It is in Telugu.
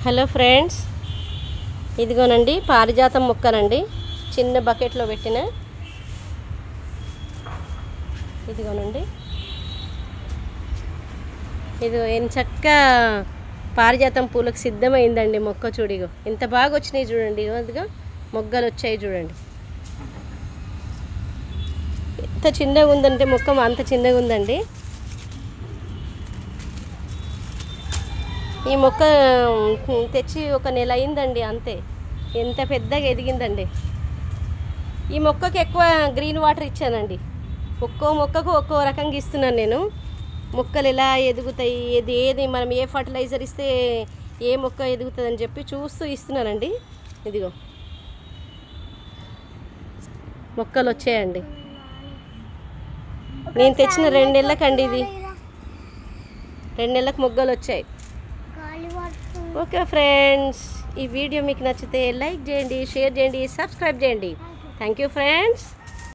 హలో ఫ్రెండ్స్, ఇదిగోనండి పారిజాతం మొక్కనండి. చిన్న బకెట్లో పెట్టిన ఇదిగోనండి. ఇది ఎంచక్క పారిజాతం పూలకు సిద్ధమైందండి. మొక్క చూడిగో ఎంత బాగా వచ్చినాయి చూడండి. ఇదిగో మొగ్గలు వచ్చాయి చూడండి. ఎంత చిన్నగా ఉందంటే మొక్క అంత చిన్నగా ఉందండి. ఈ మొక్క తెచ్చి ఒక నెల అయిందండి అంతే. ఎంత పెద్దగా ఎదిగిందండి. ఈ మొక్కకి ఎక్కువ గ్రీన్ వాటర్ ఇచ్చానండి. ఒక్కో మొక్కకు ఒక్కో రకంగా ఇస్తున్నాను నేను. మొక్కలు ఎలా ఎదుగుతాయి, ఏది మనం ఏ ఫర్టిలైజర్ ఇస్తే ఏ మొక్క ఎదుగుతుందని చెప్పి చూస్తూ ఇస్తున్నానండి. ఇదిగో మొక్కలు వచ్చాయండి. నేను తెచ్చిన 2 నెలలకండి. ఇది 2 నెలలకు మొగ్గలు వచ్చాయి. ఓకే ఫ్రెండ్స్, ఈ వీడియో మీకు నచ్చితే లైక్ చేయండి, షేర్ చేయండి, సబ్స్క్రైబ్ చేయండి. Thank you friends.